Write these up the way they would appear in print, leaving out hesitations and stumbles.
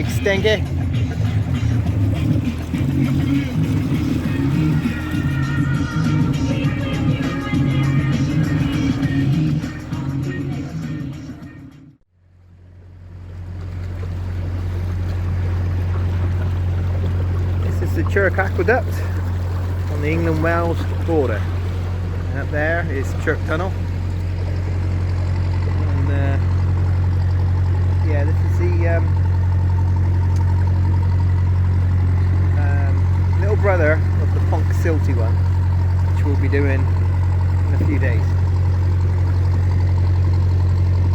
big stinky. This is the Chirk Aqueduct on the England-Wales border. And up there is Chirk Tunnel. And yeah, this is the little brother of the Pontcysyllte one, which we'll be doing in a few days.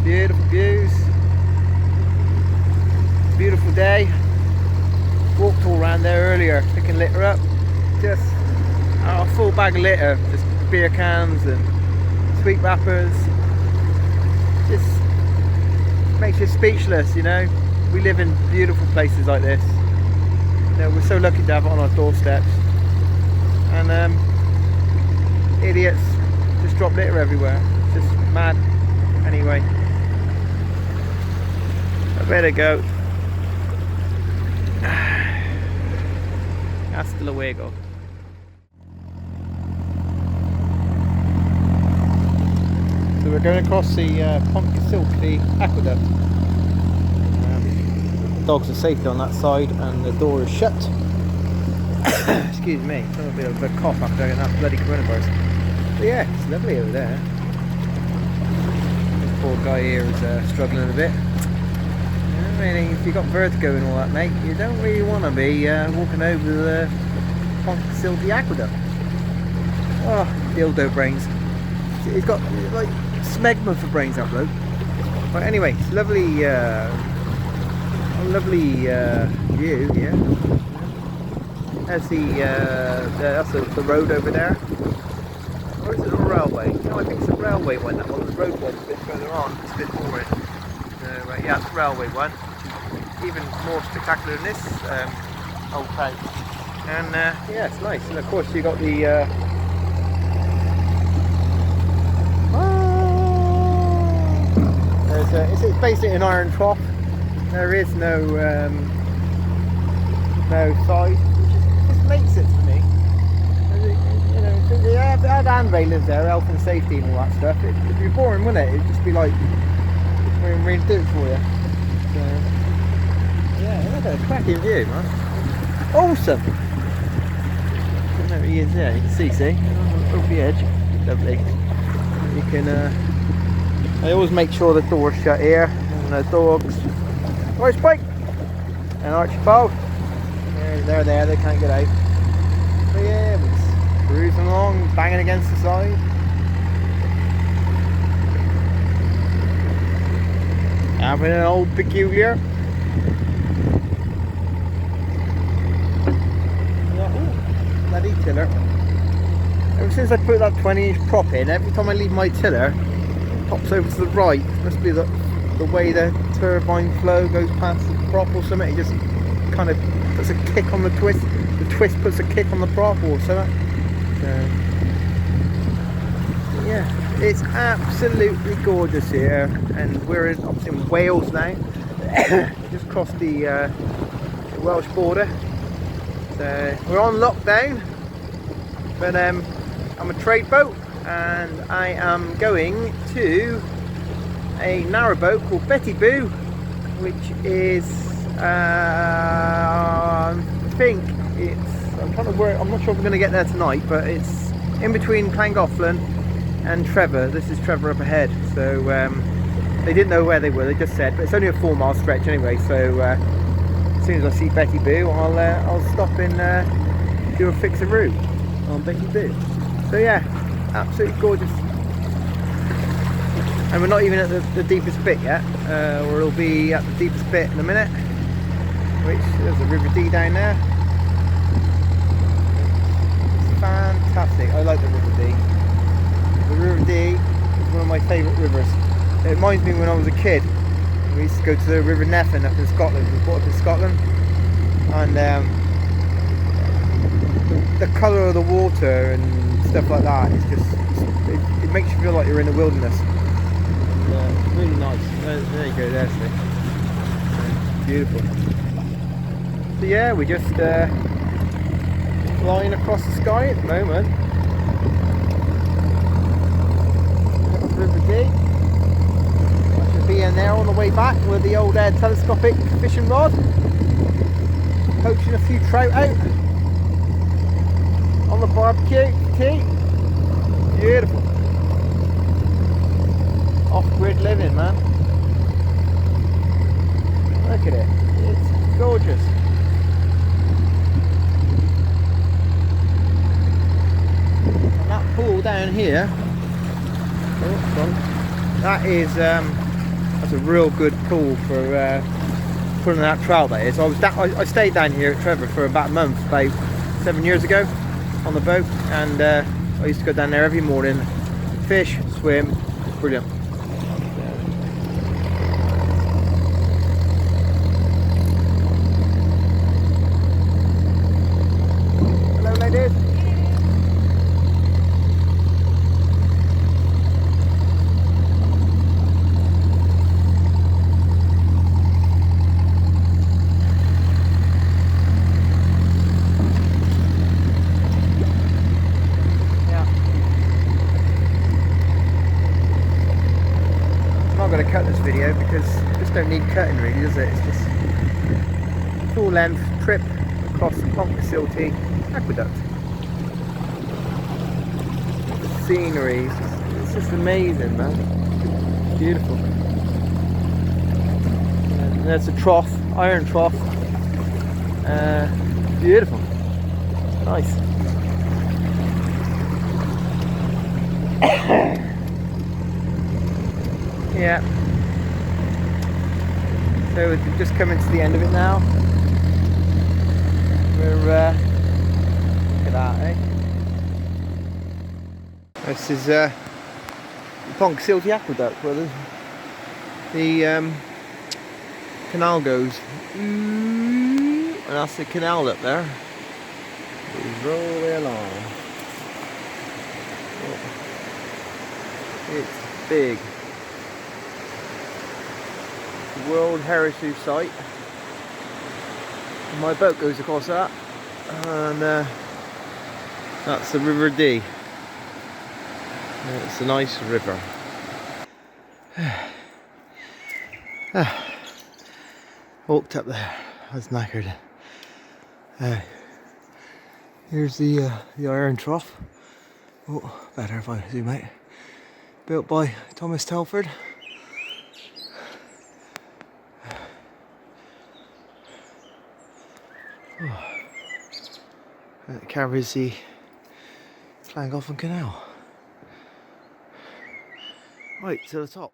Beautiful views, beautiful day. Walked all around there earlier, picking litter up. Just a full bag of litter, just beer cans and sweet wrappers. Just makes you speechless, you know. We live in beautiful places like this. You know, we're so lucky to have it on our doorsteps. And idiots just drop litter everywhere. It's just mad. Anyway, I better go. Hasta luego. So we're going across the Pontcysyllte Aqueduct. Dogs are safely on that side and the door is shut. Excuse me, a little bit of a cough after getting that bloody coronavirus. But yeah, it's lovely over there. This poor guy here is struggling a bit. Really, if you've got vertigo and all that, mate, you don't really want to be walking over the Pontcysyltte Aqueduct. Oh, dildo brains. He's got like smegma for brains, that bloke. But anyway, it's lovely, a lovely view, yeah. There's that's the road over there. Or is it a railway? No, I think it's a railway one. That one, the road one's a bit further on. It's a bit boring. Right, yeah, it's the railway one, which is even more spectacular than this old town. And yeah, it's nice. And of course you got the it's basically an iron trough. There is no side, which just makes it for me. You know, if they had handrailers there, health and safety and all that stuff, it'd be boring, wouldn't it? It'd just be like, we're going to do it for you. So, yeah, look at a cracking view, man. Awesome! There he is there, you can see, over the edge. Lovely. You can, I always make sure the door's shut here, and the dogs. Where's Spike? And Archibald. They're there, they can't get out. But yeah, we're just cruising along, banging against the side. Having an old peculiar. Bloody tiller. Ever since I put that 20-inch prop in, every time I leave my tiller, it pops over to the right. It must be the way the turbine flow goes past the prop or something. It just kind of puts a kick on the twist. The twist puts a kick on the prop or something. So, yeah. It's absolutely gorgeous here, and we're obviously in Wales now. Just crossed the Welsh border. So we're on lockdown, but I'm a trade boat, and I am going to a narrowboat called Betty Boo, which is I think it's. I'm trying to work. I'm not sure if we're going to get there tonight, but it's in between Llangollen and Trevor. This is Trevor up ahead. So they didn't know where they were. They just said, but it's only a 4-mile stretch anyway. So as soon as I see Betty Boo, I'll stop and do a fix-a-roo on Betty Boo. So yeah, absolutely gorgeous. And we're not even at the deepest bit yet, or it'll be at the deepest bit in a minute. Which there's a River Dee down there. It's fantastic. I like the River Dee. The River Dee is one of my favourite rivers. It reminds me when I was a kid. We used to go to the River Nefyn up in Scotland. We brought up in Scotland, and the colour of the water and stuff like that is just it makes you feel like you're in the wilderness. It's really nice. There you go. There's it. Beautiful. So yeah, we're just flying across the sky at the moment. River D. I should be in there on the way back with the old telescopic fishing rod, poaching a few trout out on the barbecue tea. Beautiful. Off-grid living, man. Look at it. It's gorgeous. And that pool down here, that is that's a real good pool for putting that trout. That is. I stayed down here at Trevor for about a month, about 7 years ago, on the boat, and I used to go down there every morning, fish, swim, brilliant. Hello, ladies. I'm not going to cut this video because it just don't need cutting really, does it? It's just full length trip across the Pontcysyllte Aqueduct. The scenery, it's just amazing, man. It's beautiful. And there's a trough, iron trough. Beautiful. Nice. Yeah. So we're just coming to the end of it now. We're look at that, eh? This is the Pontcysyllte Aqueduct, where the canal goes. And that's the canal up there. It's all the way along. It's big. World Heritage Site. And my boat goes across that, and that's the River D. It's a nice river. Walked up there. I was knackered. Here's the iron trough. Oh, better if I zoom out. Built by Thomas Telford. And it carries the Llangollen Canal right to the top.